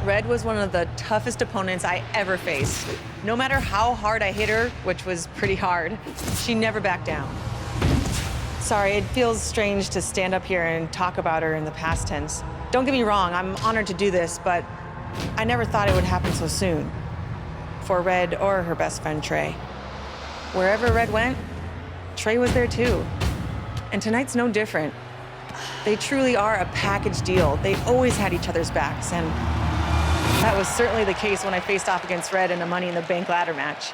Red was one of the toughest opponents I ever faced. No matter how hard I hit her, which was pretty hard, she never backed down. Sorry, it feels strange to stand up here and talk about her in the past tense. Don't get me wrong, I'm honored to do this, but I never thought it would happen so soon. For Red or her best friend, Trey. Wherever Red went, Trey was there too. And tonight's no different. They truly are a package deal. They always had each other's backs, and that was certainly the case when I faced off against Red in a Money in the Bank ladder match.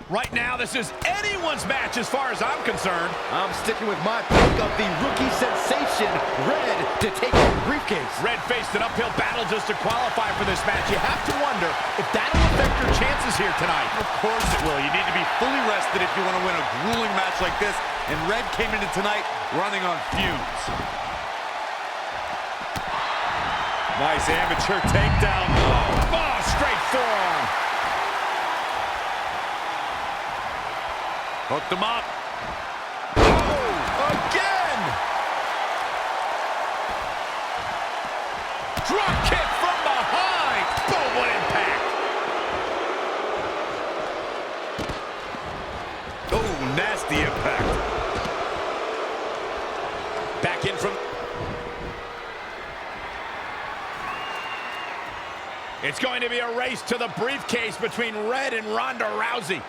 Right now, this is anyone's match as far as I'm concerned. I'm sticking with my pick of the rookie sensation, Red, to take home the briefcase. Red faced an uphill battle just to qualify for this match. You have to wonder if that'll affect your chances here tonight. Of course it will. You need to be fully rested if you want to win a grueling match like this. And Red came into tonight running on fumes. Nice amateur takedown. Oh, straight forearm. Hooked him up. Oh, again. Drop kick from behind. Boom, what impact. Oh, nasty impact. Back in from... It's going to be a race to the briefcase between Red and Ronda Rousey.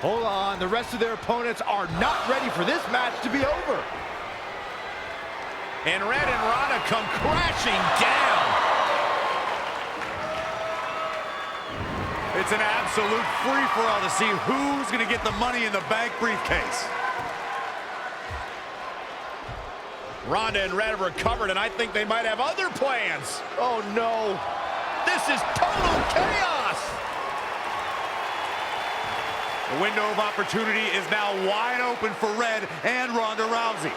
Hold on, the rest of their opponents are not ready for this match to be over. And Red and Ronda come crashing down. It's an absolute free-for-all to see who's going to get the Money in the Bank briefcase. Ronda and Red have recovered, and I think they might have other plans. Oh, no. This is total chaos. The window of opportunity is now wide open for Red and Ronda Rousey.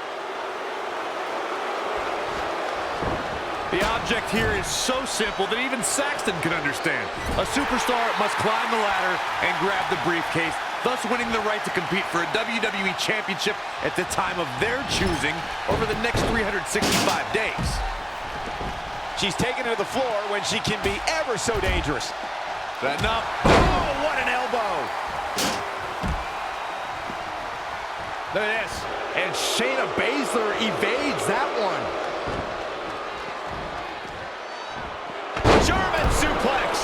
The object here is so simple that even Saxton can understand. A superstar must climb the ladder and grab the briefcase, thus winning the right to compete for a WWE Championship at the time of their choosing over the next 365 days. She's taken to the floor when she can be ever so dangerous. Setting up. Oh, what an elbow. Look at this. And Shayna Baszler evades that one. German suplex.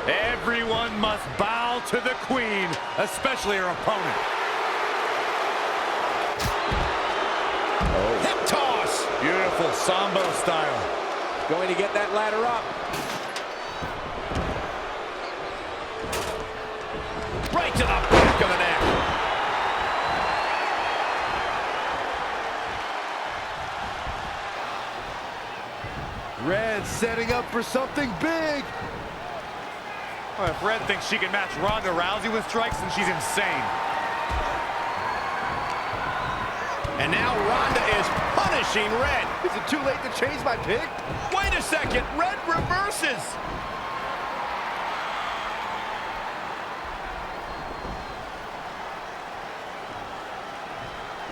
Everyone must bow to the queen, especially her opponent. Hip toss. Beautiful Sambo style. Going to get that ladder up. Right to the back of the neck. Red setting up for something big. Well, if Red thinks she can match Ronda Rousey with strikes, then she's insane. And now Ronda is punishing Red. Is it too late to change my pick? Wait a second. Red reverses.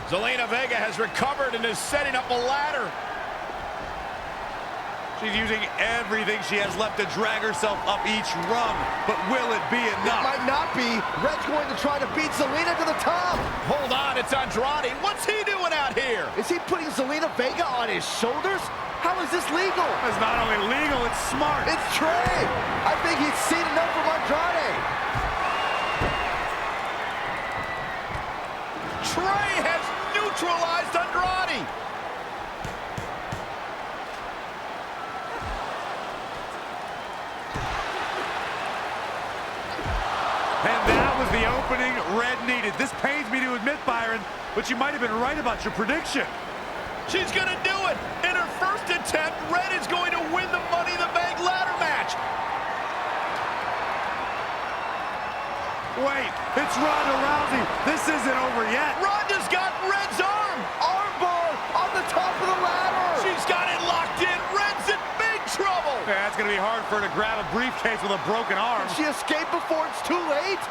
Zelina Vega has recovered and is setting up a ladder. She's using everything she has left to drag herself up each rung. But will it be enough? It might not be. Red's going to try to beat Zelina to the top. Hold on, it's Andrade. What's he doing out here? Is he putting Zelina Vega on his shoulders? How is this legal? It's not only legal, it's smart. It's Trey. I think he's seen enough from Andrade. Trey has neutralized Andrade. And that was the opening Red needed. This pains me to admit, Byron, but you might have been right about your prediction. She's gonna do it. In her first attempt, Red is going to win the Money in the Bank ladder match. Wait, it's Ronda Rousey. This isn't over yet. Ronda's got Red's arm. Armbar on the top of the ladder. She's got it locked in. Red's in big trouble. Yeah, it's going to be hard for her to grab a briefcase with a broken arm. Did she escape before it's too late?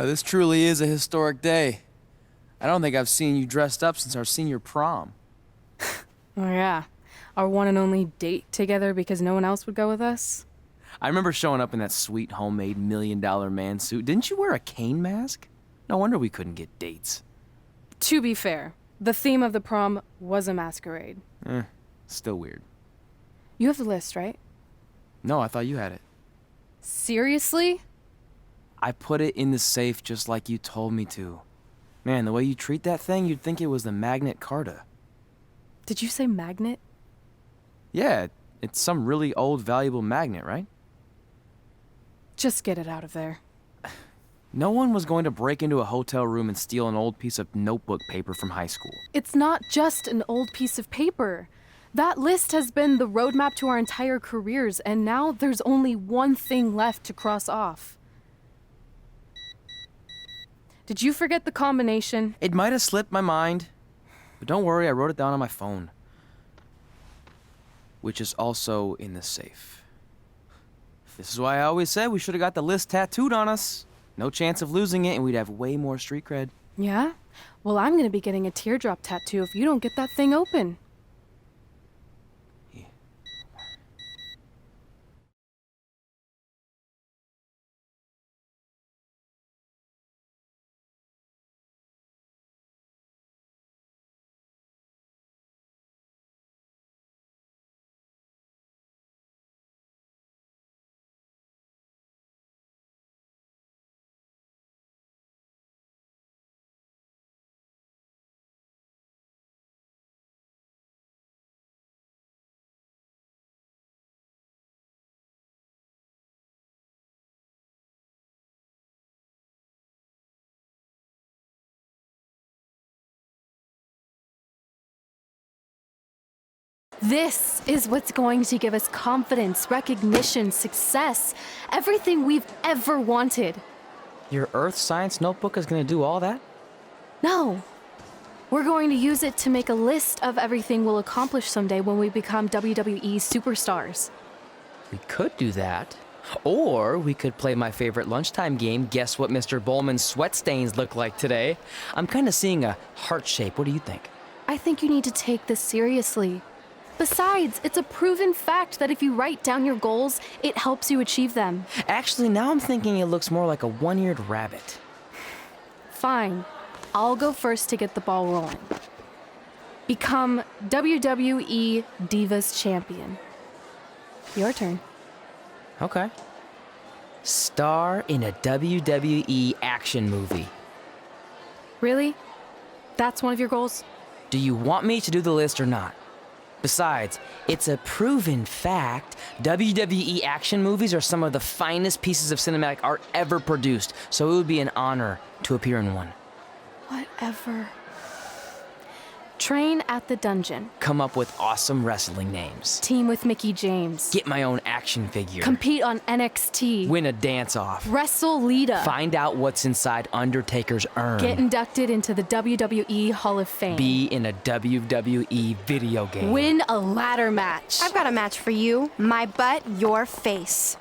This truly is a historic day. I don't think I've seen you dressed up since our senior prom. Oh yeah, our one and only date together because no one else would go with us? I remember showing up in that sweet homemade $1 million man suit. Didn't you wear a cane mask? No wonder we couldn't get dates. To be fair, the theme of the prom was a masquerade. Still weird. You have the list, right? No, I thought you had it. Seriously? I put it in the safe just like you told me to. Man, the way you treat that thing, you'd think it was the Magnet Carta. Did you say magnet? Yeah, it's some really old, valuable magnet, right? Just get it out of there. No one was going to break into a hotel room and steal an old piece of notebook paper from high school. It's not just an old piece of paper. That list has been the roadmap to our entire careers, and now there's only one thing left to cross off. Did you forget the combination? It might have slipped my mind, but don't worry, I wrote it down on my phone. Which is also in the safe. This is why I always said we should have got the list tattooed on us. No chance of losing it, and we'd have way more street cred. Yeah? Well, I'm gonna be getting a teardrop tattoo if you don't get that thing open. This is what's going to give us confidence, recognition, success, everything we've ever wanted. Your Earth Science notebook is going to do all that? No. We're going to use it to make a list of everything we'll accomplish someday when we become WWE superstars. We could do that. Or we could play my favorite lunchtime game, Guess What Mr. Bowman's Sweat Stains Look Like Today. I'm kind of seeing a heart shape. What do you think? I think you need to take this seriously. Besides, it's a proven fact that if you write down your goals, it helps you achieve them. Actually, now I'm thinking it looks more like a one-eared rabbit. Fine. I'll go first to get the ball rolling. Become WWE Divas Champion. Your turn. Okay. Star in a WWE action movie. Really? That's one of your goals? Do you want me to do the list or not? Besides, it's a proven fact, WWE action movies are some of the finest pieces of cinematic art ever produced, so it would be an honor to appear in one. Whatever. Train at the dungeon. Come up with awesome wrestling names. Team with Mickey James. Get my own action figure. Compete on NXT. Win a dance-off. Wrestle Lita. Find out what's inside Undertaker's urn. Get inducted into the WWE Hall of Fame. Be in a WWE video game. Win a ladder match. I've got a match for you. My butt, your face.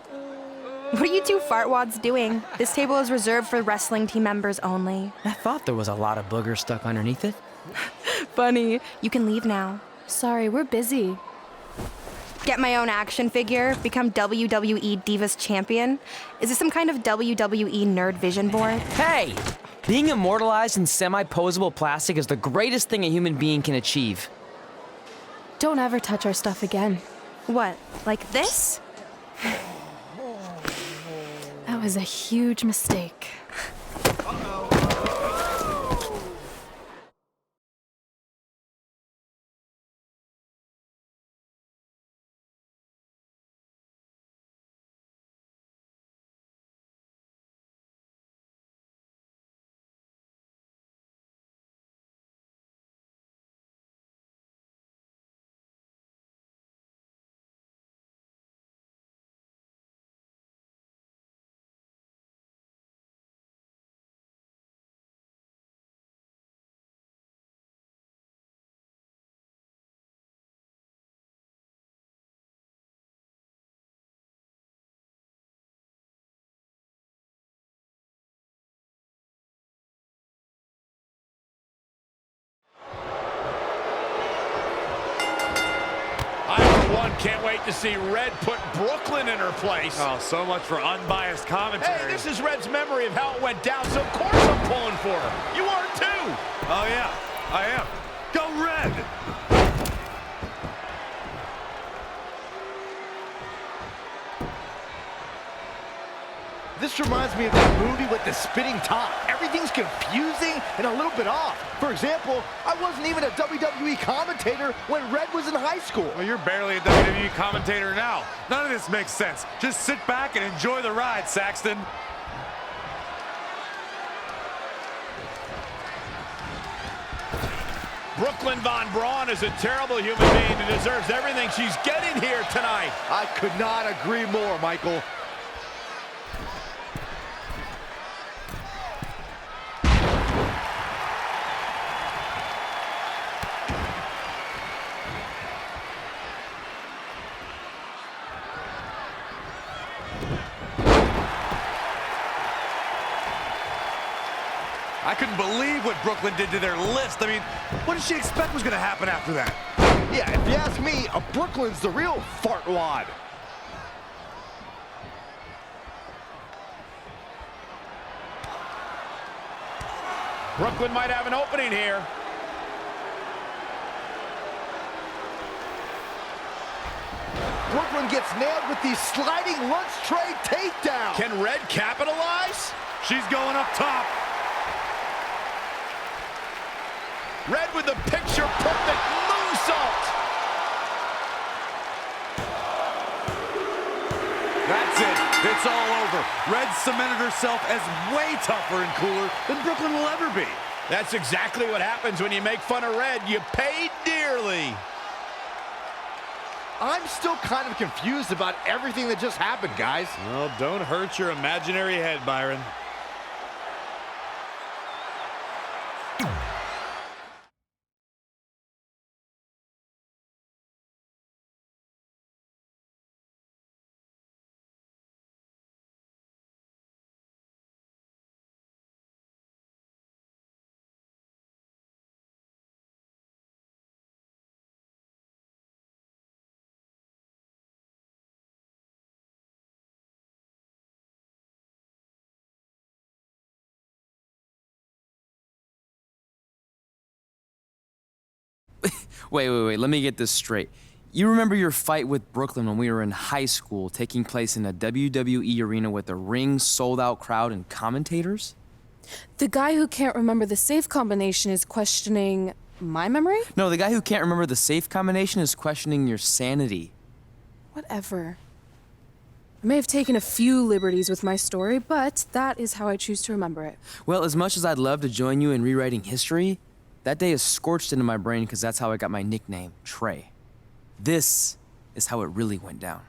What are you two fartwads doing? This table is reserved for wrestling team members only. I thought there was a lot of boogers stuck underneath it. Funny. You can leave now. Sorry, we're busy. Get my own action figure, become WWE Divas Champion. Is this some kind of WWE nerd vision board? Hey! Being immortalized in semi-posable plastic is the greatest thing a human being can achieve. Don't ever touch our stuff again. What, like this? That was a huge mistake. Can't wait to see Red put Brooklyn in her place. Oh, so much for unbiased commentary. Hey, this is Red's memory of how it went down, so of course I'm pulling for her. You are too. Oh, yeah, I am. Go Red! This reminds me of that movie with the spinning top. Everything's confusing and a little bit off. For example, I wasn't even a WWE commentator when Red was in high school. Well, you're barely a WWE commentator now. None of this makes sense. Just sit back and enjoy the ride, Saxton. Brooklyn Von Braun is a terrible human being and deserves everything she's getting here tonight. I could not agree more, Michael. I couldn't believe what Brooklyn did to their list. I mean, what did she expect was going to happen after that? Yeah, if you ask me, Brooklyn's the real fartwad. Brooklyn might have an opening here. Brooklyn gets nailed with the sliding lunch tray takedown. Can Red capitalize? She's going up top. Red with the picture-perfect moonsault. That's it. It's all over. Red cemented herself as way tougher and cooler than Brooklyn will ever be. That's exactly what happens when you make fun of Red. You pay dearly. I'm still kind of confused about everything that just happened, guys. Well, don't hurt your imaginary head, Byron. Wait, let me get this straight. You remember your fight with Brooklyn when we were in high school, taking place in a WWE arena with a ring, sold-out crowd, and commentators? The guy who can't remember the safe combination is questioning my memory? No, the guy who can't remember the safe combination is questioning your sanity. Whatever. I may have taken a few liberties with my story, but that is how I choose to remember it. Well, as much as I'd love to join you in rewriting history, that day is scorched into my brain because that's how I got my nickname, Trey. This is how it really went down.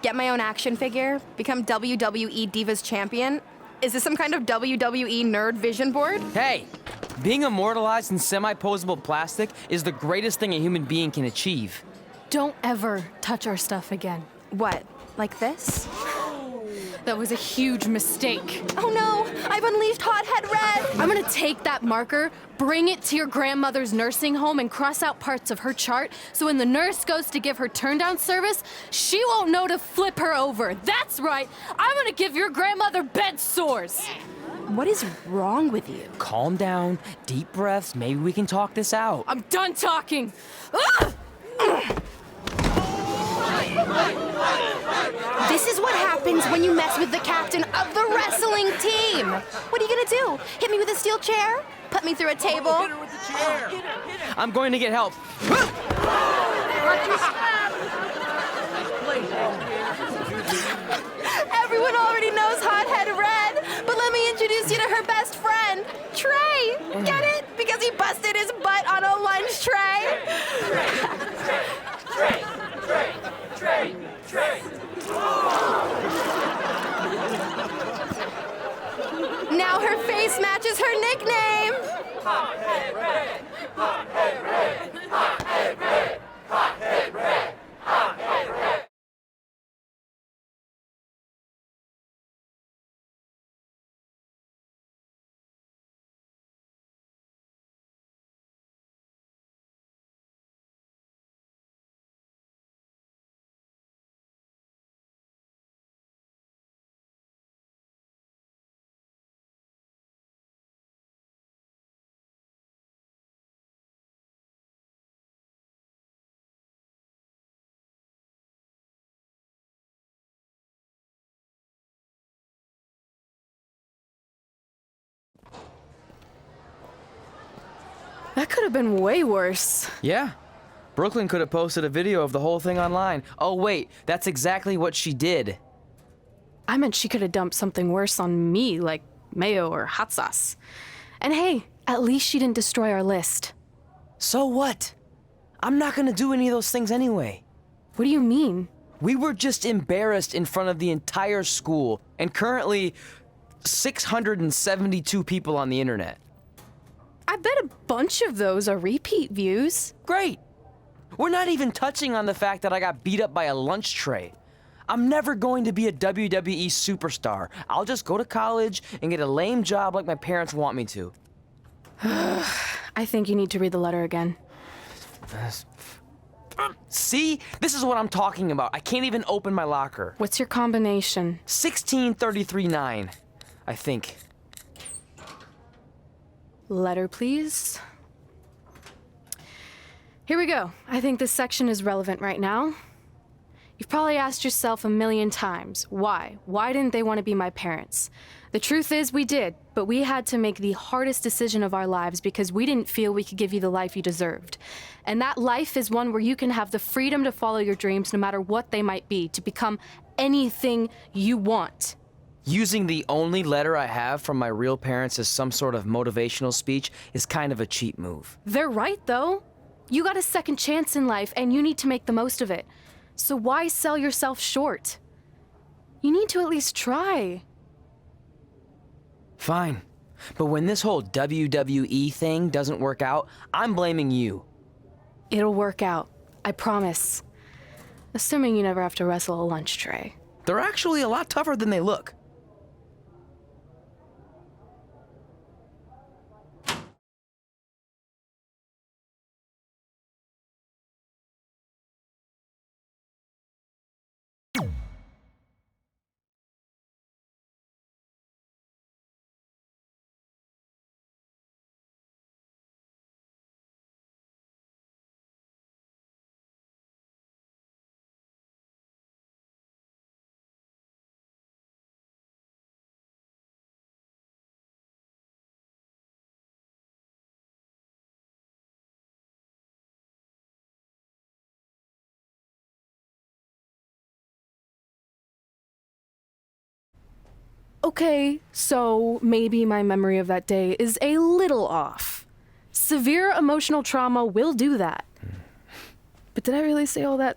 Get my own action figure? Become WWE Divas Champion? Is this some kind of WWE nerd vision board? Hey, being immortalized in semi-posable plastic is the greatest thing a human being can achieve. Don't ever touch our stuff again. What, like this? That was a huge mistake. Oh no, I've unleashed Hothead Red! I'm gonna take that marker, bring it to your grandmother's nursing home, and cross out parts of her chart so when the nurse goes to give her turn-down service, she won't know to flip her over. That's right, I'm gonna give your grandmother bed sores. What is wrong with you? Calm down, deep breaths, maybe we can talk this out. I'm done talking. Ugh! This is what happens when you mess with the captain of the wrestling team. What are you gonna do? Hit me with a steel chair? Put me through a table? Hit her with the chair. I'm going to get help. Everyone already knows Hothead Red, but let me introduce you to her best friend, Trey. Get it? Because he busted his butt on a lunch tray. Now her face matches her nickname. That could have been way worse. Yeah. Brooklyn could have posted a video of the whole thing online. Oh, wait, that's exactly what she did. I meant she could have dumped something worse on me, like mayo or hot sauce. And hey, at least she didn't destroy our list. So what? I'm not gonna do any of those things anyway. What do you mean? We were just embarrassed in front of the entire school, and currently 672 people on the internet. I bet a bunch of those are repeat views. Great! We're not even touching on the fact that I got beat up by a lunch tray. I'm never going to be a WWE superstar. I'll just go to college and get a lame job like my parents want me to. I think you need to read the letter again. See? This is what I'm talking about. I can't even open my locker. What's your combination? 1633-9, I think. Letter, please. Here we go. I think this section is relevant right now. You've probably asked yourself a million times, why? Why didn't they want to be my parents? The truth is we did, but we had to make the hardest decision of our lives because we didn't feel we could give you the life you deserved. And that life is one where you can have the freedom to follow your dreams no matter what they might be, to become anything you want. Using the only letter I have from my real parents as some sort of motivational speech is kind of a cheap move. They're right, though. You got a second chance in life, and you need to make the most of it. So why sell yourself short? You need to at least try. Fine. But when this whole WWE thing doesn't work out, I'm blaming you. It'll work out. I promise. Assuming you never have to wrestle a lunch tray. They're actually a lot tougher than they look. Okay, so maybe my memory of that day is a little off. Severe emotional trauma will do that. But did I really say all that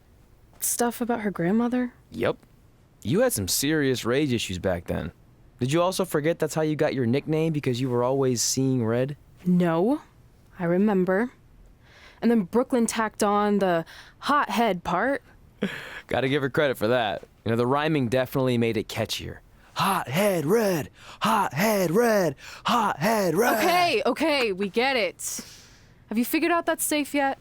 stuff about her grandmother? Yep. You had some serious rage issues back then. Did you also forget that's how you got your nickname because you were always seeing red? No, I remember. And then Brooklyn tacked on the hot head part. Gotta give her credit for that. You know, the rhyming definitely made it catchier. Hot head red, hot head red, hot head red. Okay, we get it. Have you figured out that's safe yet?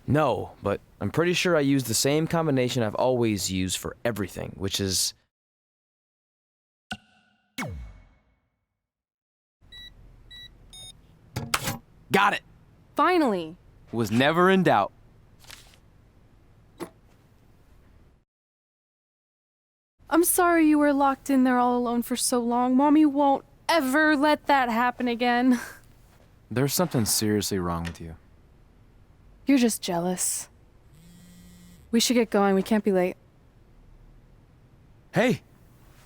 No, but I'm pretty sure I used the same combination I've always used for everything, which is... Got it! Finally. Was never in doubt. I'm sorry you were locked in there all alone for so long. Mommy won't ever let that happen again. There's something seriously wrong with you. You're just jealous. We should get going. We can't be late. Hey,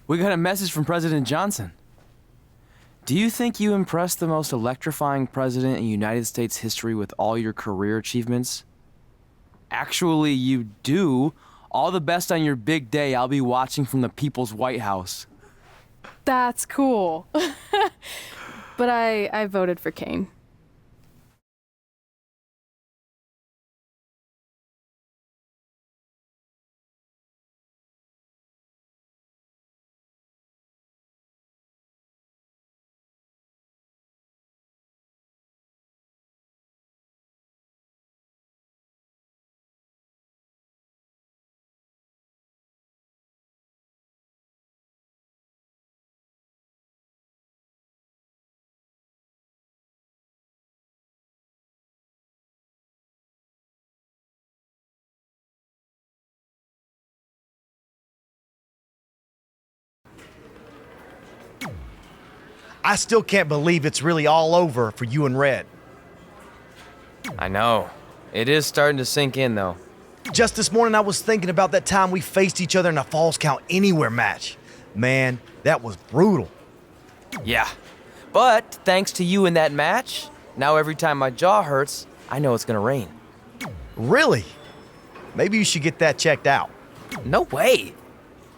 we got a message from President Johnson. Do you think you impressed the most electrifying president in United States history with all your career achievements? Actually, you do. All the best on your big day. I'll be watching from the People's White House. That's cool. But I voted for Kane. I still can't believe it's really all over for you and Red. I know. It is starting to sink in, though. Just this morning, I was thinking about that time we faced each other in a Falls Count Anywhere match. Man, that was brutal. Yeah. But thanks to you in that match, now every time my jaw hurts, I know it's gonna rain. Really? Maybe you should get that checked out. No way.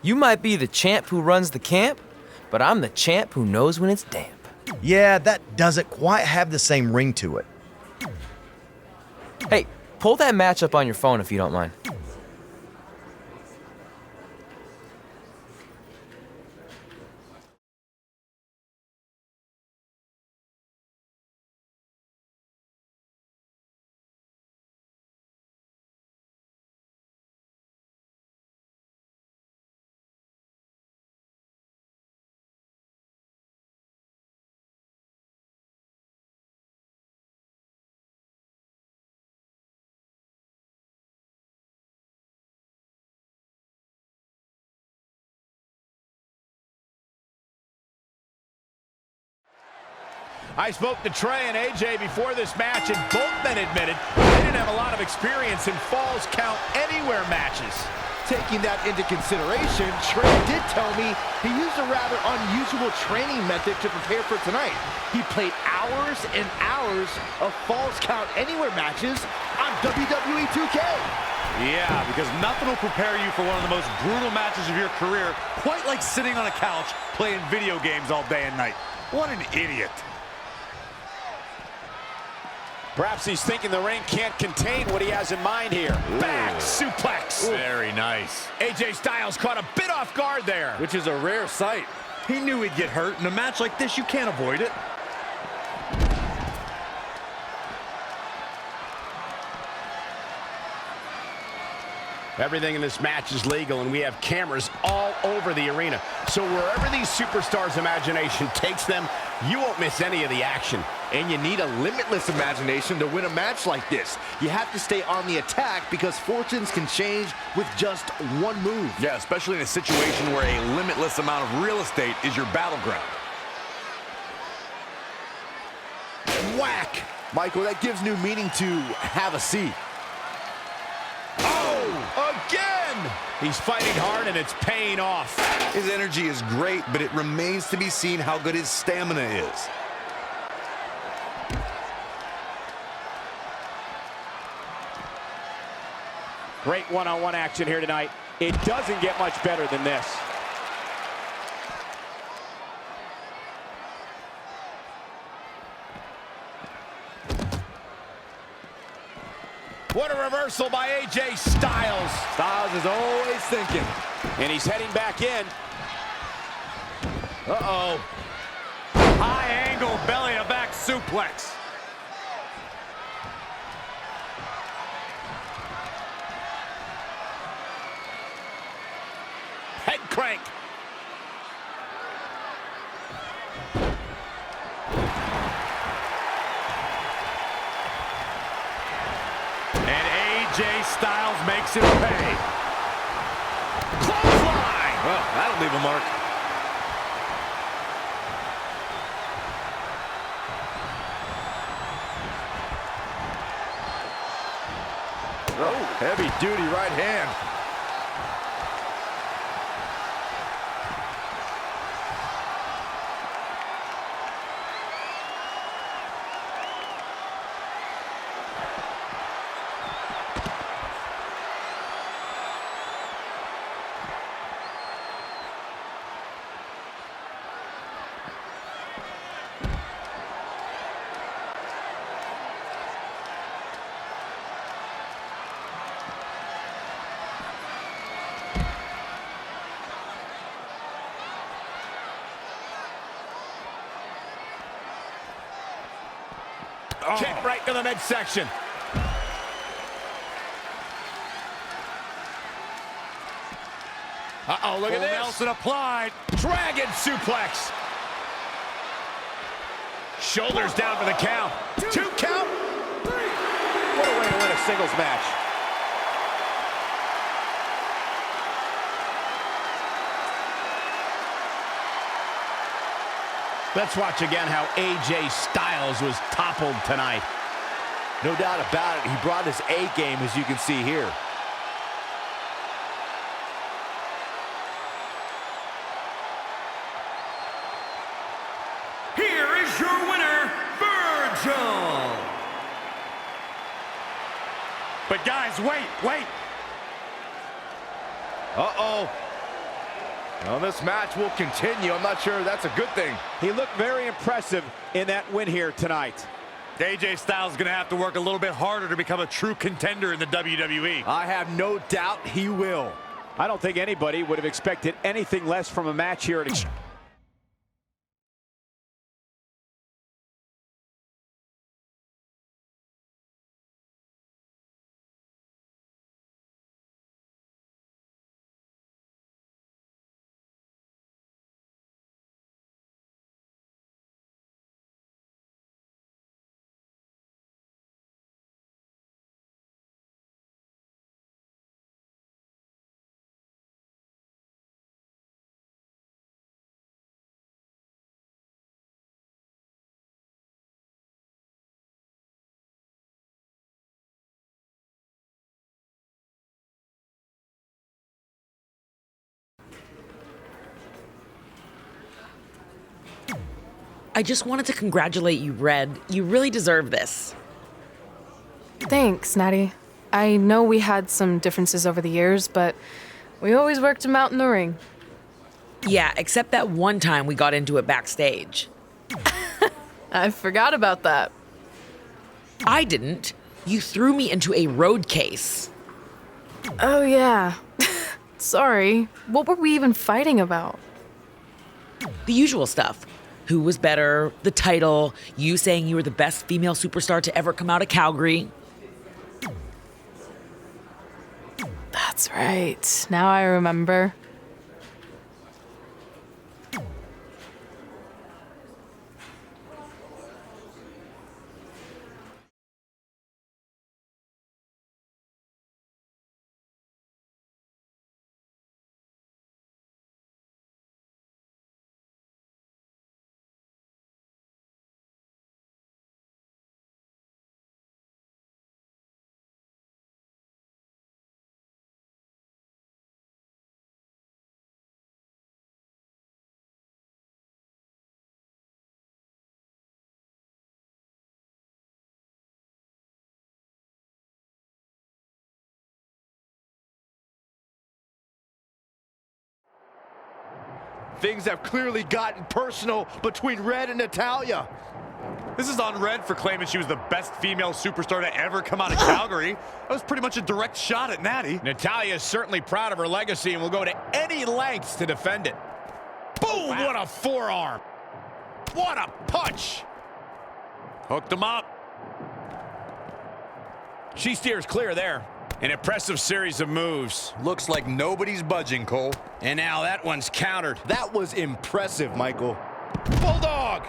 You might be the champ who runs the camp, but I'm the champ who knows when it's damp. Yeah, that doesn't quite have the same ring to it. Hey, pull that match up on your phone if you don't mind. I spoke to Trey and AJ before this match, and both men admitted they didn't have a lot of experience in Falls Count Anywhere matches. Taking that into consideration, Trey did tell me he used a rather unusual training method to prepare for tonight. He played hours and hours of Falls Count Anywhere matches on WWE 2K. Yeah, because nothing will prepare you for one of the most brutal matches of your career, quite like sitting on a couch playing video games all day and night. What an idiot. Perhaps he's thinking the ring can't contain what he has in mind here. Ooh. Back suplex. Ooh. Very nice. AJ Styles caught a bit off guard there. Which is a rare sight. He knew he'd get hurt. In a match like this, you can't avoid it. Everything in this match is legal, and we have cameras all over the arena. So wherever these superstars' imagination takes them, you won't miss any of the action. And you need a limitless imagination to win a match like this. You have to stay on the attack because fortunes can change with just one move. Yeah, especially in a situation where a limitless amount of real estate is your battleground. Whack! Michael, that gives new meaning to have a seat. Again! He's fighting hard, and it's paying off. His energy is great, but it remains to be seen how good his stamina is. Great one-on-one action here tonight. It doesn't get much better than this. What a reversal by AJ Styles. Styles is always thinking. And he's heading back in. Uh-oh. High angle belly-to-back suplex. Head crank. And AJ Styles makes it pay. Clothesline. Well, that'll leave a mark. Oh, heavy-duty right hand. Kick right to the midsection. Uh-oh, look at this. Nelson applied. Dragon suplex. Shoulders down for the count. 2 count. What a way to win a singles match. Let's watch again how AJ Styles was toppled tonight. No doubt about it. He brought his A game, as you can see here. Here is your winner, Virgil. But guys, wait. Uh-oh. Well, this match will continue. I'm not sure that's a good thing. He looked very impressive in that win here tonight. AJ Styles is going to have to work a little bit harder to become a true contender in the WWE. I have no doubt he will. I don't think anybody would have expected anything less from a match here at I just wanted to congratulate you, Red. You really deserve this. Thanks, Natty. I know we had some differences over the years, but we always worked them out in the ring. Yeah, except that one time we got into it backstage. I forgot about that. I didn't. You threw me into a road case. Oh, yeah. Sorry. What were we even fighting about? The usual stuff. Who was better, the title, you saying you were the best female superstar to ever come out of Calgary. That's right. Now I remember. Things have clearly gotten personal between Red and Natalya. This is on Red for claiming she was the best female superstar to ever come out of Calgary. That was pretty much a direct shot at Natty. Natalya is certainly proud of her legacy and will go to any lengths to defend it. Boom! Wow. What a forearm. What a punch. Hooked him up. She steers clear there. An impressive series of moves. Looks like nobody's budging, Cole. And now that one's countered. That was impressive, Michael. Bulldog.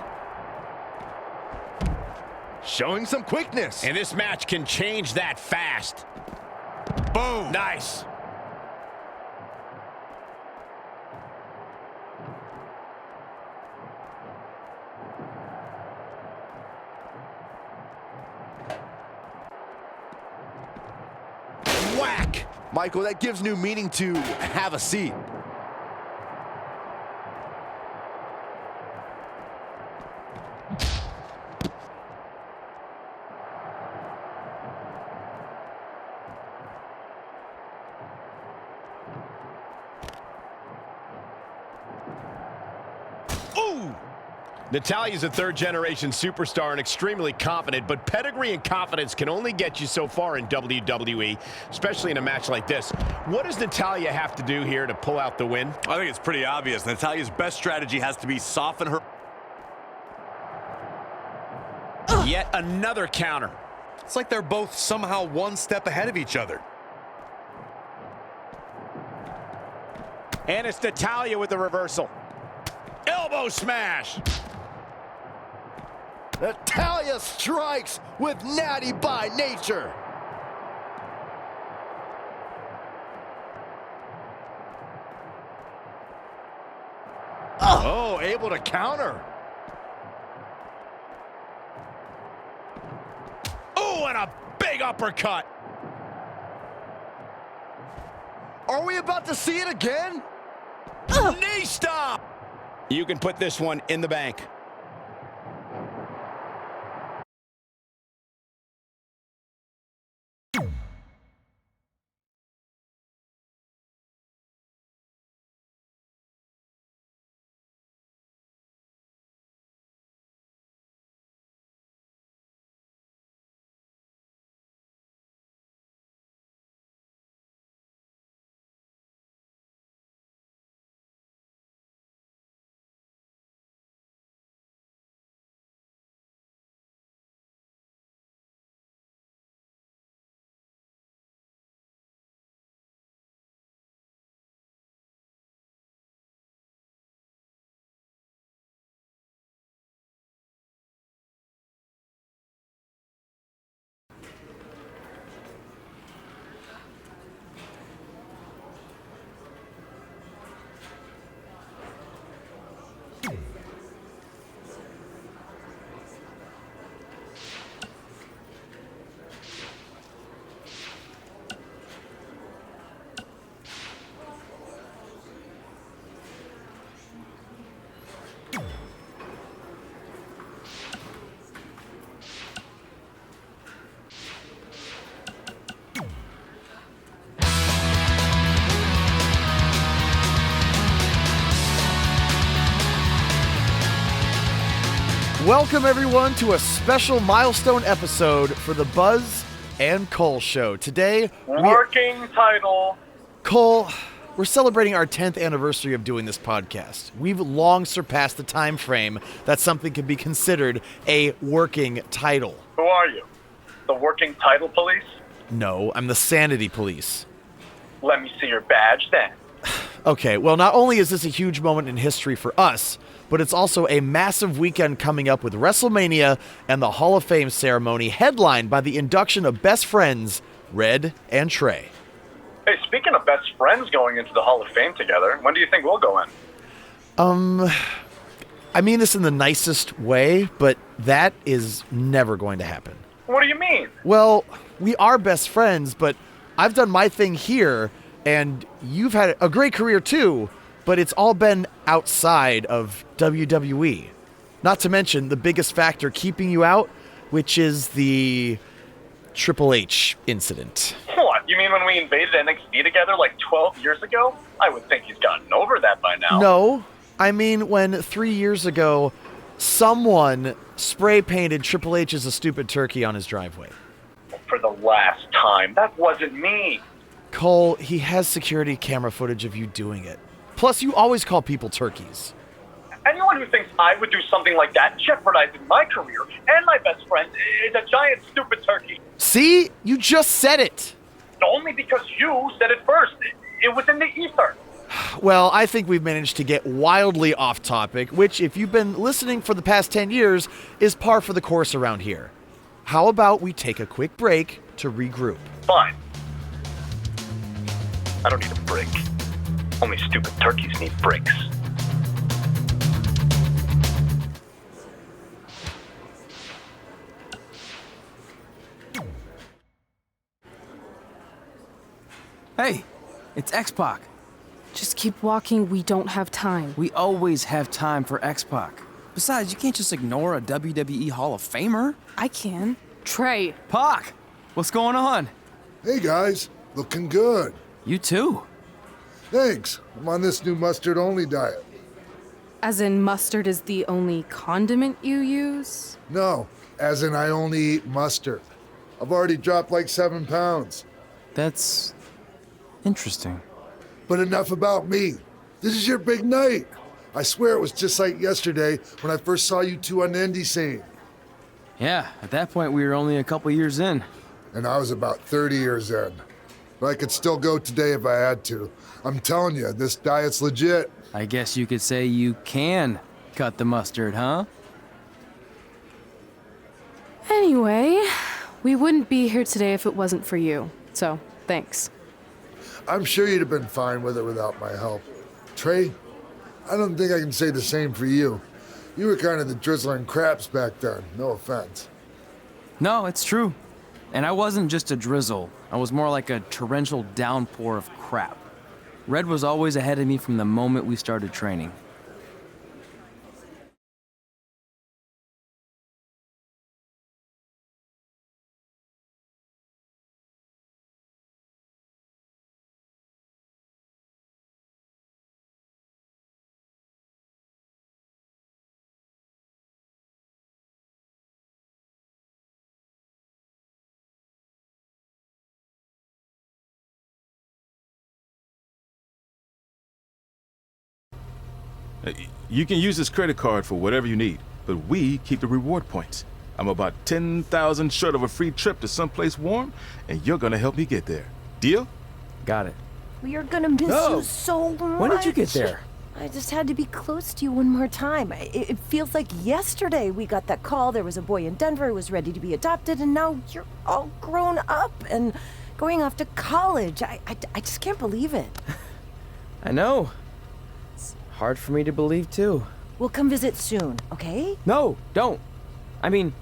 Showing some quickness. And this match can change that fast. Boom. Nice. Whack. Michael, that gives new meaning to have a seat. Ooh! Natalya's a third-generation superstar and extremely confident, but pedigree and confidence can only get you so far in WWE, especially in a match like this. What does Natalya have to do here to pull out the win? I think it's pretty obvious. Natalya's best strategy has to be soften her. Yet another counter. It's like they're both somehow one step ahead of each other. And it's Natalya with the reversal. Elbow smash. Natalya strikes with Natty by nature. Oh, able to counter. Oh, and a big uppercut. Are we about to see it again? Knee stop. You can put this one in the bank. Welcome, everyone, to a special milestone episode for the Buzz and Cole Show. Today, working title. Cole, we're celebrating our 10th anniversary of doing this podcast. We've long surpassed the time frame that something can be considered a working title. Who are you? The working title police? No, I'm the sanity police. Let me see your badge then. Okay, well, not only is this a huge moment in history for us, but it's also a massive weekend coming up with WrestleMania and the Hall of Fame ceremony headlined by the induction of best friends, Red and Trey. Hey, speaking of best friends going into the Hall of Fame together, when do you think we'll go in? I mean this in the nicest way, but that is never going to happen. What do you mean? Well, we are best friends, but I've done my thing here, and you've had a great career too, but it's all been outside of WWE. Not to mention the biggest factor keeping you out, which is the Triple H incident. What? You mean when we invaded NXT together like 12 years ago? I would think he's gotten over that by now. No, I mean when 3 years ago, someone spray painted Triple H as a stupid turkey on his driveway. For the last time, that wasn't me. Cole, he has security camera footage of you doing it. Plus, you always call people turkeys. Anyone who thinks I would do something like that, jeopardizing my career and my best friend, is a giant stupid turkey. See? You just said it. Only because you said it first. It was in the ether. Well, I think we've managed to get wildly off topic, which, if you've been listening for the past 10 years, is par for the course around here. How about we take a quick break to regroup? Fine. I don't need a break. Only stupid turkeys need breaks. Hey, it's X-Pac. Just keep walking, we don't have time. We always have time for X-Pac. Besides, you can't just ignore a WWE Hall of Famer. I can. Trey. Pac, what's going on? Hey guys, looking good. You too. Thanks. I'm on this new mustard-only diet. As in mustard is the only condiment you use? No, as in I only eat mustard. I've already dropped like 7 pounds. That's interesting. But enough about me. This is your big night. I swear it was just like yesterday when I first saw you two on the indie scene. Yeah, at that point we were only a couple years in. And I was about 30 years in. But I could still go today if I had to. I'm telling you, this diet's legit. I guess you could say you can cut the mustard, huh? Anyway, we wouldn't be here today if it wasn't for you. So, thanks. I'm sure you'd have been fine with it without my help. Trey, I don't think I can say the same for you. You were kind of the drizzling craps back then, no offense. No, it's true. And I wasn't just a drizzle. I was more like a torrential downpour of crap. Red was always ahead of me from the moment we started training. You can use this credit card for whatever you need, but we keep the reward points. I'm about 10,000 short of a free trip to someplace warm, and you're gonna help me get there. Deal? Got it. We are gonna miss you so much. When did you get there? I just had to be close to you one more time. It feels like yesterday we got that call. There was a boy in Denver who was ready to be adopted, and now you're all grown up and going off to college. I just can't believe it. I know. It's hard for me to believe, too. We'll come visit soon, okay? No, don't. I mean,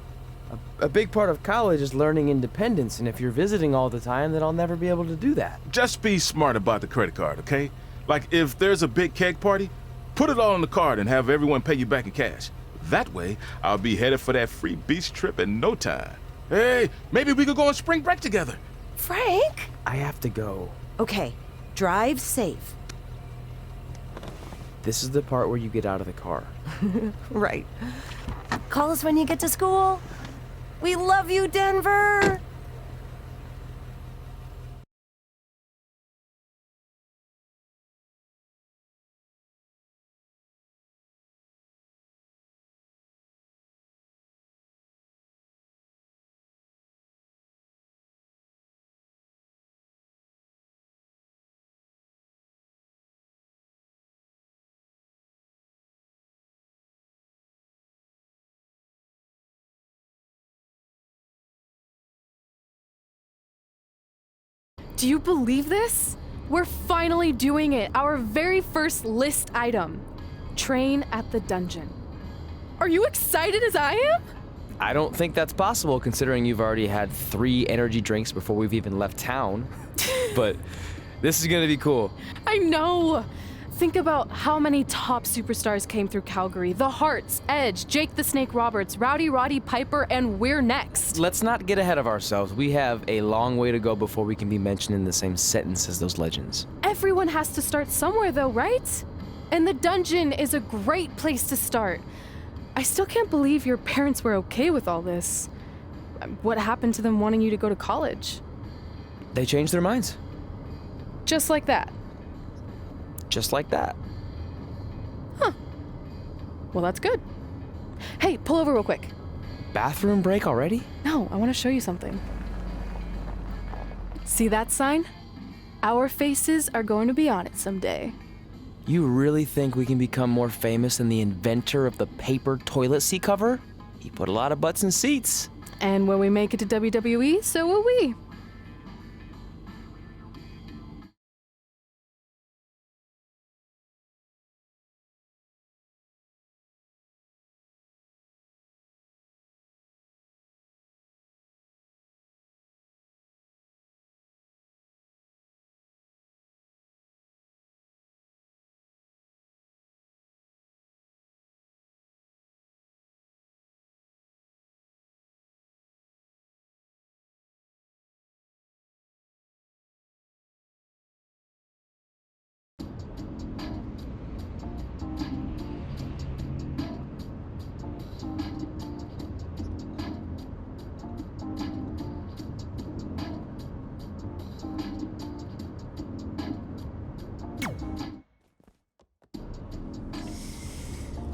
a big part of college is learning independence, and if you're visiting all the time, then I'll never be able to do that. Just be smart about the credit card, okay? Like, if there's a big keg party, put it all on the card and have everyone pay you back in cash. That way, I'll be headed for that free beach trip in no time. Hey, maybe we could go on spring break together. Frank? I have to go. Okay, drive safe. This is the part where you get out of the car. Right. Call us when you get to school. We love you, Denver! Do you believe this? We're finally doing it. Our very first list item. Train at the dungeon. Are you excited as I am? I don't think that's possible considering you've already had 3 energy drinks before we've even left town. But this is gonna be cool. I know. Think about how many top superstars came through Calgary. The Hearts, Edge, Jake the Snake Roberts, Rowdy Roddy Piper, and we're next. Let's not get ahead of ourselves. We have a long way to go before we can be mentioned in the same sentence as those legends. Everyone has to start somewhere though, right? And the dungeon is a great place to start. I still can't believe your parents were okay with all this. What happened to them wanting you to go to college? They changed their minds. Just like that. Just like that. Huh. Well, that's good. Hey, pull over real quick. Bathroom break already? No, I want to show you something. See that sign? Our faces are going to be on it someday. You really think we can become more famous than the inventor of the paper toilet seat cover? He put a lot of butts in seats. And when we make it to WWE, so will we.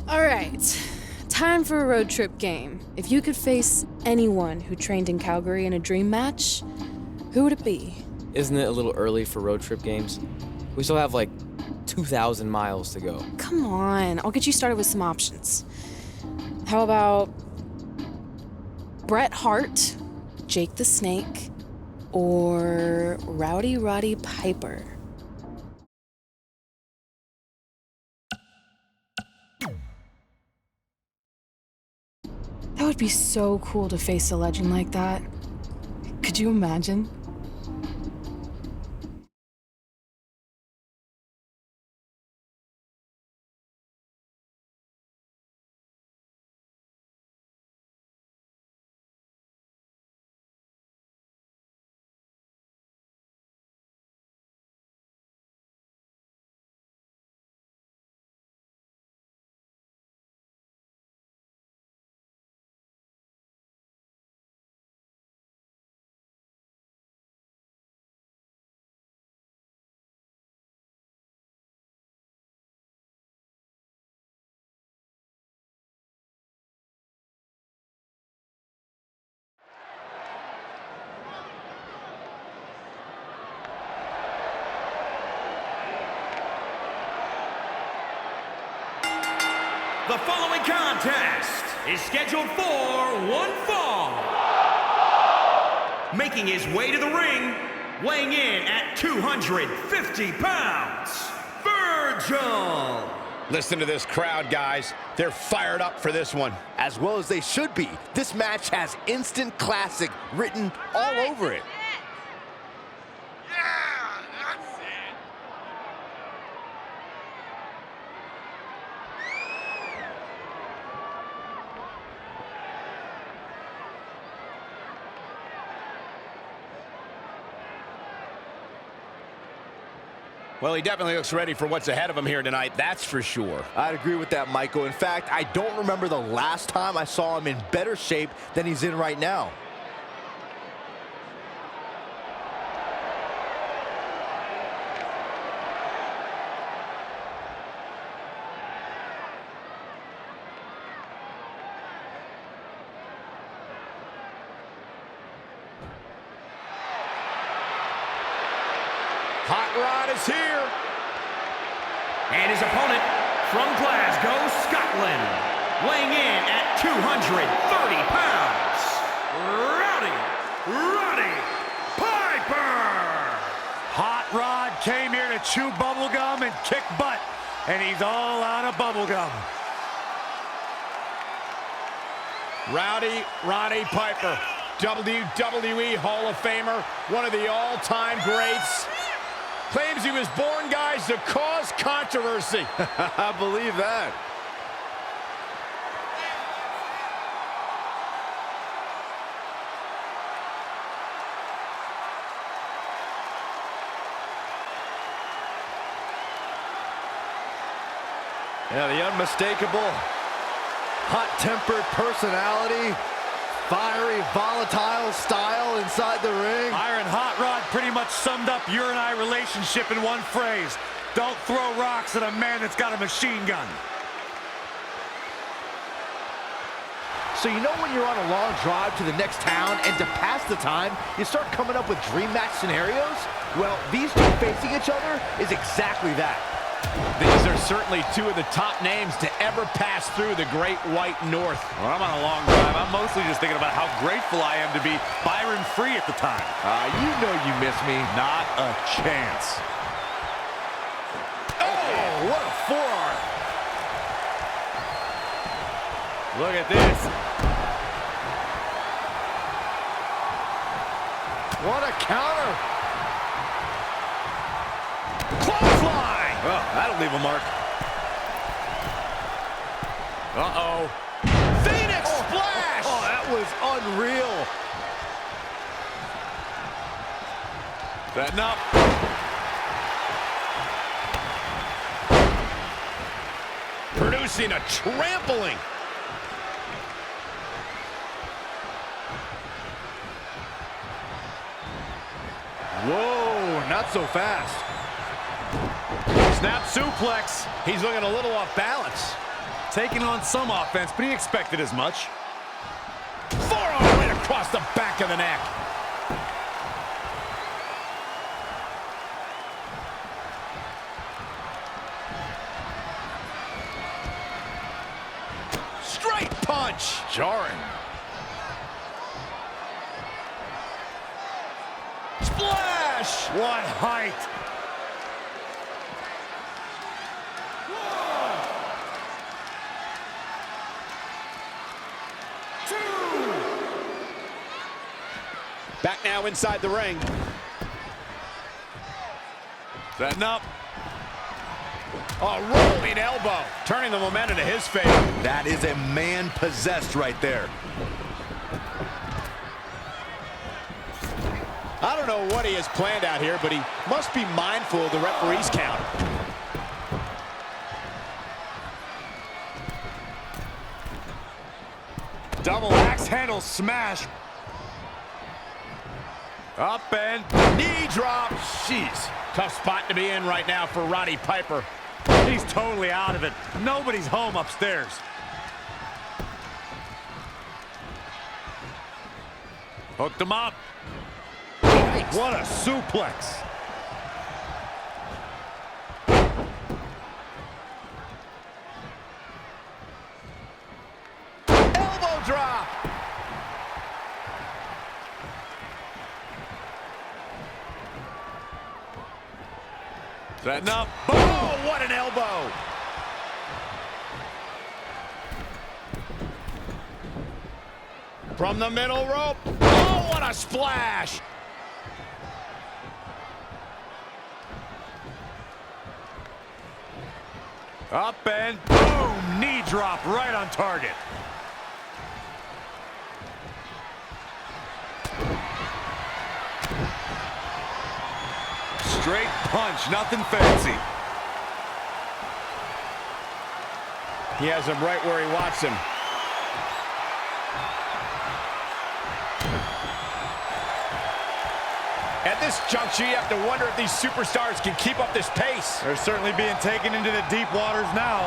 All right, time for a road trip game. If you could face anyone who trained in Calgary in a dream match, who would it be? Isn't it a little early for road trip games? We still have like 2,000 miles to go. Come on, I'll get you started with some options. How about Bret Hart, Jake the Snake, or Rowdy Roddy Piper? That would be so cool to face a legend like that. Could you imagine? The following contest is scheduled for one fall. Making his way to the ring, weighing in at 250 pounds, Virgil. Listen to this crowd, guys. They're fired up for this one. As well as they should be. This match has instant classic written all over it. Well, he definitely looks ready for what's ahead of him here tonight, that's for sure. I'd agree with that, Michael. In fact, I don't remember the last time I saw him in better shape than he's in right now. Hot Rod is here. And his opponent from Glasgow, Scotland, weighing in at 230 pounds, Rowdy Roddy Piper. Hot Rod came here to chew bubblegum and kick butt, and he's all out of bubblegum. Rowdy Roddy Piper, WWE Hall of Famer, one of the all-time greats. Claims he was born, guys, to cause controversy. I believe that. Yeah, the unmistakable, hot-tempered personality, fiery, volatile style inside the ring. Iron Hot Rod pretty much summed up your and I relationship in one phrase. Don't throw rocks at a man that's got a machine gun. So you know when you're on a long drive to the next town and to pass the time, you start coming up with dream match scenarios? Well, these two facing each other is exactly that. These are certainly two of the top names to ever pass through the Great White North. When I'm on a long drive, I'm mostly just thinking about how grateful I am to be Byron Free at the time. You know you miss me. Not a chance. Oh, what a forearm. Look at this. What a counter. Clothesline. Well, that'll leave a mark. Uh-oh. Phoenix splash! Oh, that was unreal. Setting up. Producing a trampling. Whoa, not so fast. Snap suplex. He's looking a little off balance. Taking on some offense, but he expected as much. Forearm across the back of the neck. Straight punch. Jarring. Splash. What height. Back now inside the ring. Setting up. A rolling elbow, turning the momentum to his favor. That is a man possessed right there. I don't know what he has planned out here, but he must be mindful of the referee's count. Double axe handle smash. Up and Knee drop. Jeez. Tough spot to be in right now for Roddy Piper. he's totally out of it. Nobody's home upstairs. Hooked him up. What a suplex. Elbow drop. Setting up. Oh, what an elbow. From the middle rope. Oh, what a splash. Up and boom, knee drop right on target. Straight punch, nothing fancy. He has him right where he wants him. At this juncture, you have to wonder if these superstars can keep up this pace. They're certainly being taken into the deep waters now.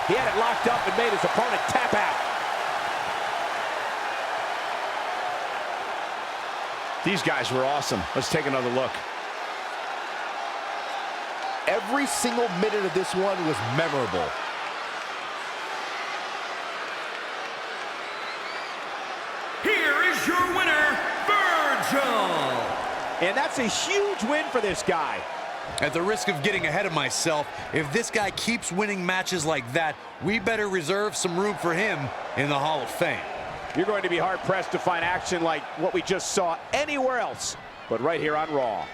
He had it locked up and made his opponent tap out. These guys were awesome. Let's take another look. Every single minute of this one was memorable. Here is your winner, Virgil. And that's a huge win for this guy. At the risk of getting ahead of myself, if this guy keeps winning matches like that, we better reserve some room for him in the Hall of Fame. You're going to be hard-pressed to find action like what we just saw anywhere else, but right here on Raw.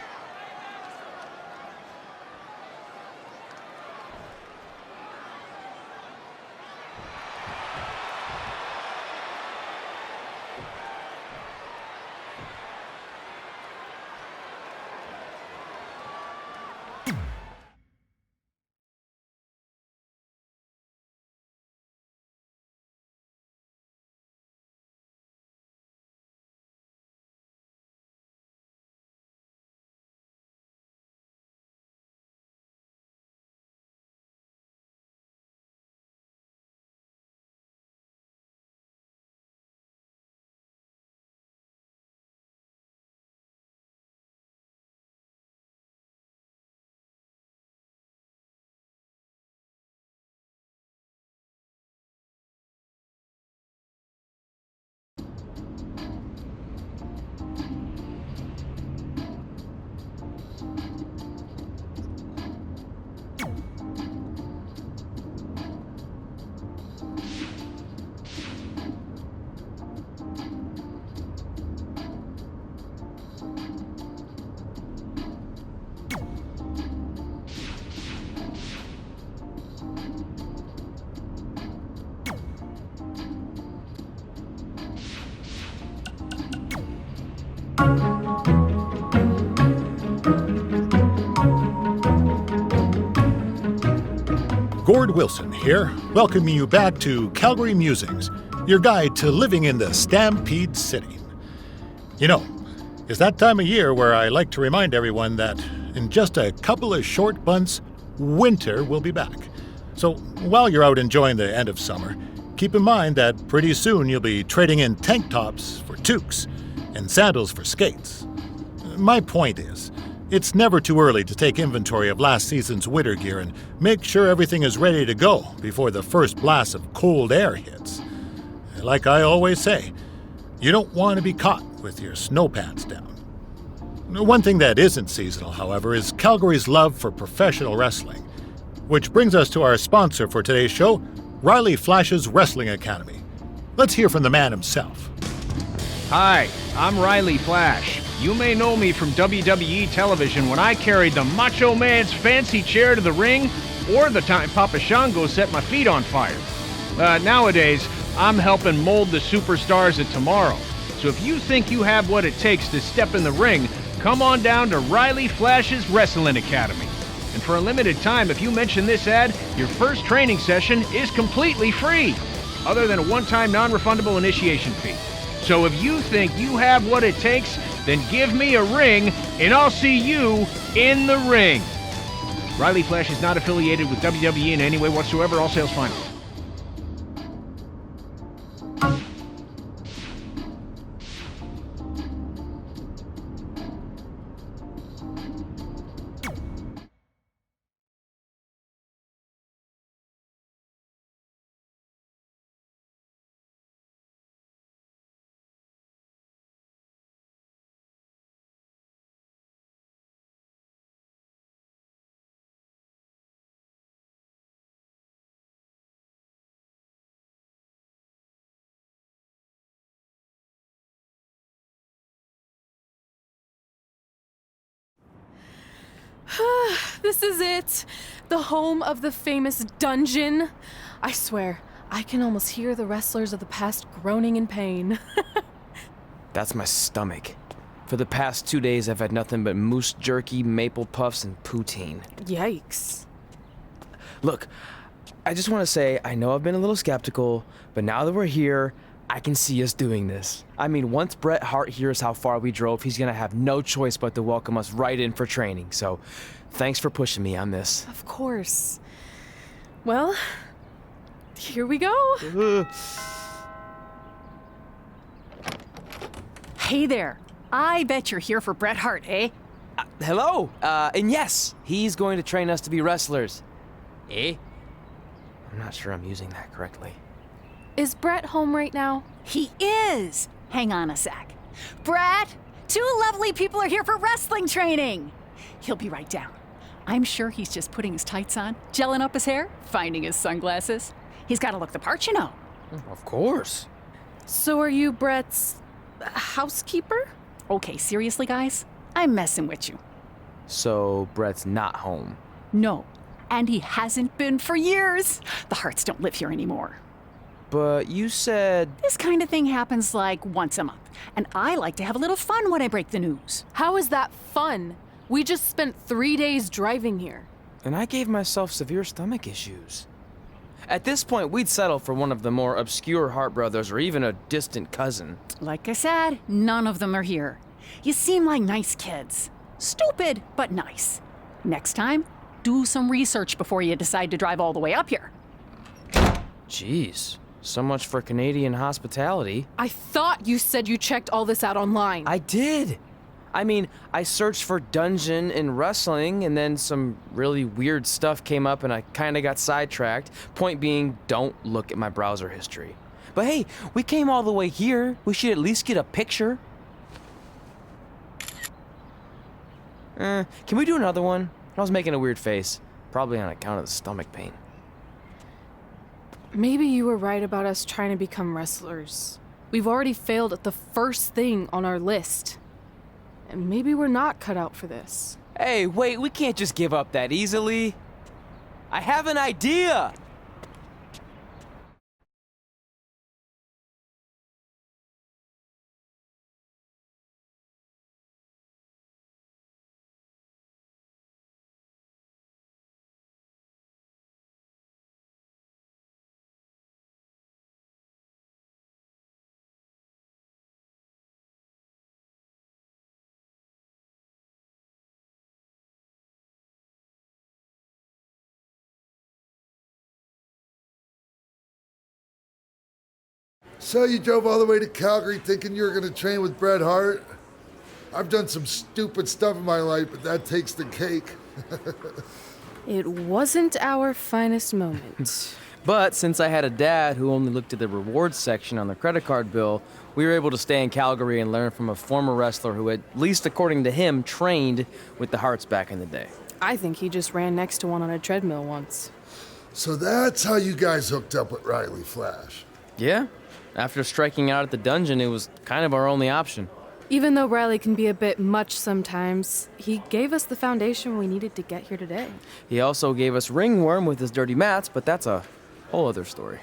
Gord Wilson here, welcoming you back to Calgary Musings, your guide to living in the Stampede City. You know, it's that time of year where I like to remind everyone that in just a couple of short months, winter will be back. So while you're out enjoying the end of summer, keep in mind that pretty soon you'll be trading in tank tops for toques and sandals for skates. My point is, it's never too early to take inventory of last season's winter gear and make sure everything is ready to go before the first blast of cold air hits. Like I always say, you don't want to be caught with your snow pants down. One thing that isn't seasonal, however, is Calgary's love for professional wrestling. Which brings us to our sponsor for today's show, Riley Flash's Wrestling Academy. Let's hear from the man himself. Hi, I'm Riley Flash. You may know me from WWE television when I carried the Macho Man's fancy chair to the ring, or the time Papa Shango set my feet on fire. Nowadays, I'm helping mold the superstars of tomorrow. So if you think you have what it takes to step in the ring, come on down to Riley Flash's Wrestling Academy. And for a limited time, if you mention this ad, your first training session is completely free, other than a one-time non-refundable initiation fee. So if you think you have what it takes, then give me a ring, and I'll see you in the ring. Riley Flash is not affiliated with WWE in any way whatsoever. All sales final. This is it. The home of the famous dungeon. I swear, I can almost hear the wrestlers of the past groaning in pain. That's my stomach. For the past 2 days, I've had nothing but moose jerky, maple puffs, and poutine. Yikes. Look, I just want to say, I know I've been a little skeptical, but now that we're here, I can see us doing this. I mean, once Bret Hart hears how far we drove, he's gonna have no choice but to welcome us right in for training. So, thanks for pushing me on this. Of course. Well, here we go. Hey there. I bet you're here for Bret Hart, eh? Hello. And yes, he's going to train us to be wrestlers. Eh? I'm not sure I'm using that correctly. Is Bret home right now? He is. Hang on a sec. Bret, 2 lovely people are here for wrestling training. He'll be right down. I'm sure he's just putting his tights on, gelling up his hair, finding his sunglasses. He's got to look the part, you know. Of course. So are you Bret's housekeeper? Okay, seriously, guys? I'm messing with you. So Bret's not home? No, and he hasn't been for years. The Harts don't live here anymore. But you said... This kind of thing happens like once a month, and I like to have a little fun when I break the news. How is that fun? We just spent 3 days driving here. And I gave myself severe stomach issues. At this point, we'd settle for one of the more obscure Hart brothers or even a distant cousin. Like I said, none of them are here. You seem like nice kids. Stupid, but nice. Next time, do some research before you decide to drive all the way up here. Jeez. So much for Canadian hospitality. I thought you said you checked all this out online. I did. I mean, I searched for dungeon in wrestling, and then some really weird stuff came up, and I kind of got sidetracked. Point being, don't look at my browser history. But hey, we came all the way here. We should at least get a picture. Can we do another one? I was making a weird face. Probably on account of the stomach pain. Maybe you were right about us trying to become wrestlers. We've already failed at the first thing on our list. And maybe we're not cut out for this. Hey, wait, we can't just give up that easily. I have an idea! So you drove all the way to Calgary thinking you were going to train with Bret Hart? I've done some stupid stuff in my life, but that takes the cake. It wasn't our finest moment. But since I had a dad who only looked at the rewards section on the credit card bill, we were able to stay in Calgary and learn from a former wrestler who, at least according to him, trained with the Harts back in the day. I think he just ran next to one on a treadmill once. So that's how you guys hooked up with Riley Flash. Yeah. After striking out at the dungeon, it was kind of our only option. Even though Riley can be a bit much sometimes, he gave us the foundation we needed to get here today. He also gave us ringworm with his dirty mats, but that's a whole other story.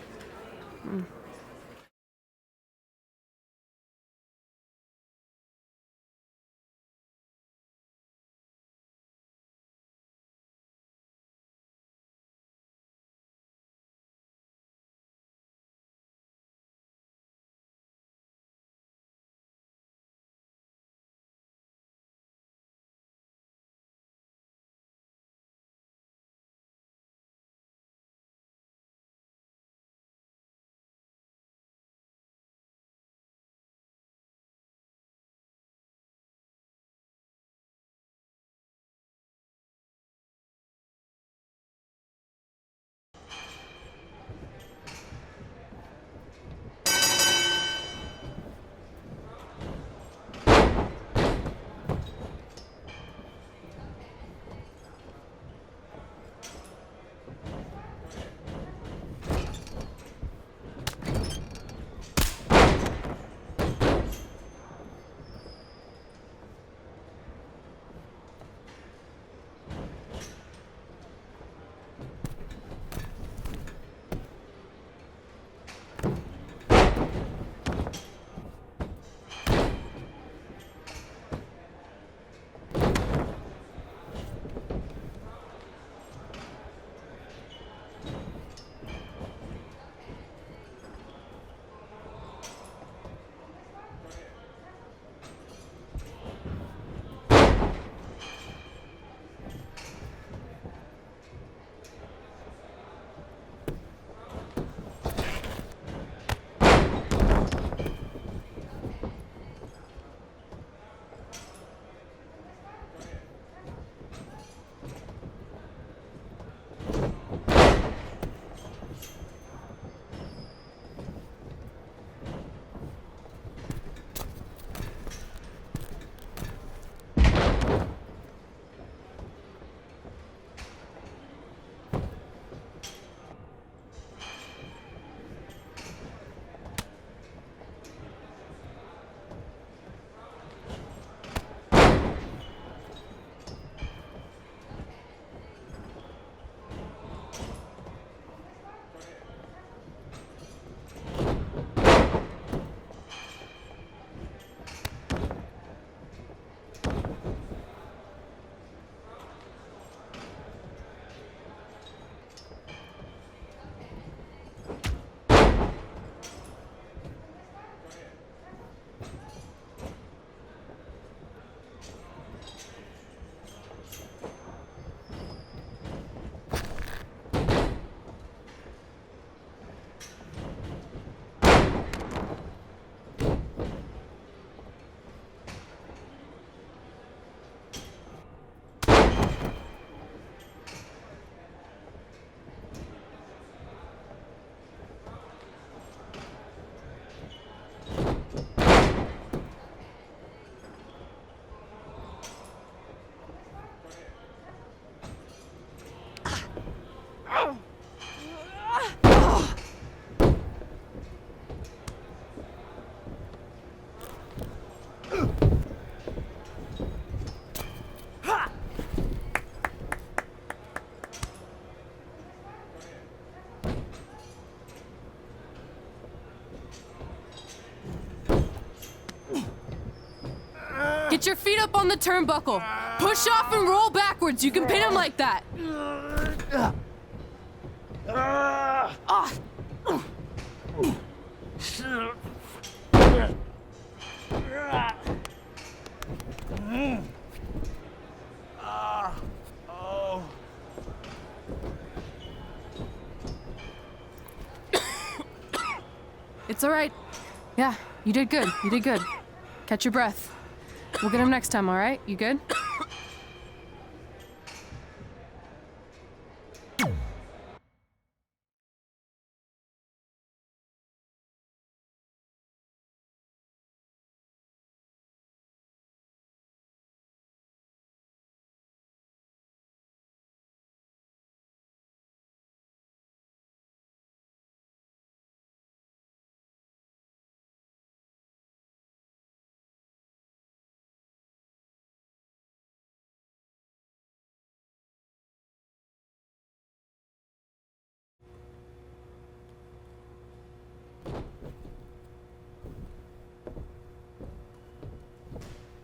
Get your feet up on the turnbuckle. Push off and roll backwards. You can pin him like that. It's all right. Yeah, you did good. You did good. Catch your breath. We'll get him next time, all right? You good?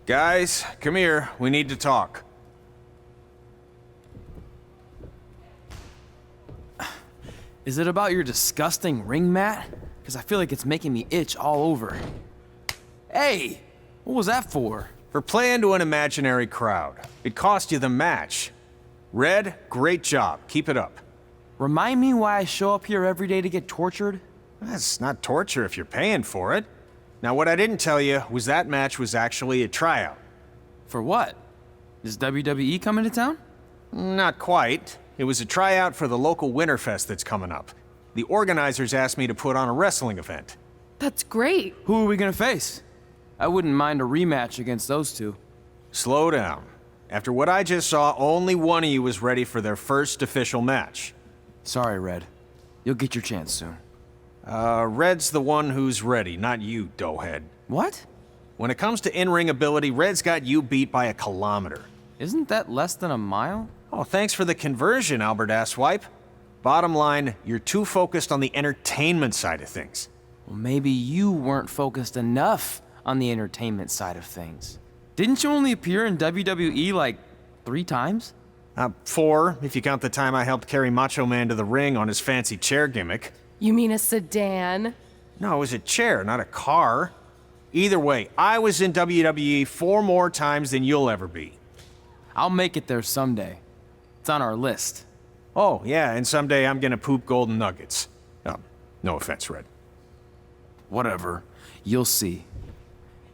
Guys, come here. We need to talk. Is it about your disgusting ring mat? Because I feel like it's making me itch all over. Hey, what was that for? For playing to an imaginary crowd. It cost you the match. Red, great job. Keep it up. Remind me why I show up here every day to get tortured? That's not torture if you're paying for it. Now, what I didn't tell you was that match was actually a tryout. For what? Is WWE coming to town? Not quite. It was a tryout for the local Winterfest that's coming up. The organizers asked me to put on a wrestling event. That's great. Who are we gonna face? I wouldn't mind a rematch against those two. Slow down. After what I just saw, only one of you was ready for their first official match. Sorry, Red. You'll get your chance soon. Red's the one who's ready, not you, doughhead. What? When it comes to in-ring ability, Red's got you beat by a kilometer. Isn't that less than a mile? Oh, thanks for the conversion, Albert Asswipe. Bottom line, you're too focused on the entertainment side of things. Well, maybe you weren't focused enough on the entertainment side of things. Didn't you only appear in WWE like 3 times? 4, if you count the time I helped carry Macho Man to the ring on his fancy chair gimmick. You mean a sedan? No, it was a chair, not a car. Either way, I was in WWE 4 more times than you'll ever be. I'll make it there someday. It's on our list. Oh, yeah, and someday I'm gonna poop golden nuggets. No offense, Red. Whatever. You'll see.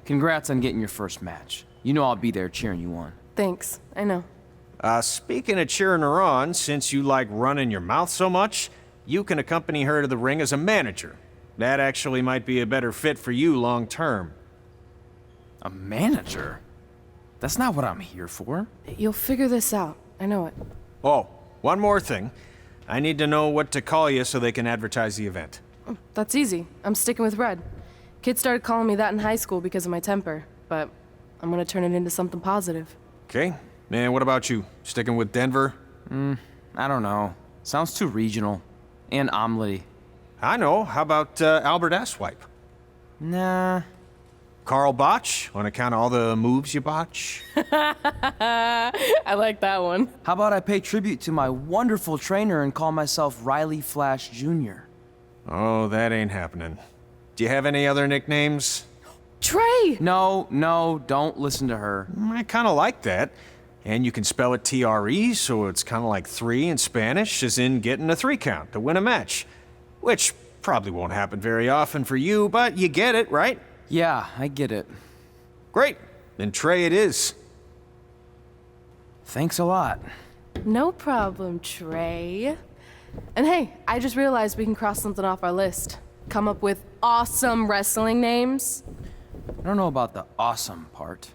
Congrats on getting your first match. You know I'll be there cheering you on. Thanks. I know. Speaking of cheering her on, since you like running your mouth so much, you can accompany her to the ring as a manager. That actually might be a better fit for you long term. A manager? That's not what I'm here for. You'll figure this out. I know it. Oh, one more thing. I need to know what to call you so they can advertise the event. That's easy. I'm sticking with Red. Kids started calling me that in high school because of my temper, but I'm gonna turn it into something positive. Okay. And what about you? Sticking with Denver? I don't know. Sounds too regional. And omelette-y. I know. How about Albert Asswipe? Nah. Carl Botch, on account of all the moves you botch? I like that one. How about I pay tribute to my wonderful trainer and call myself Riley Flash Jr.? Oh, that ain't happening. Do you have any other nicknames? Trey! No, don't listen to her. I kind of like that. And you can spell it T-R-E, so it's kind of like 3 in Spanish, as in getting a 3 count to win a match. Which probably won't happen very often for you, but you get it, right? Yeah, I get it. Great. Then Trey it is. Thanks a lot. No problem, Trey. And hey, I just realized we can cross something off our list. Come up with awesome wrestling names. I don't know about the awesome part.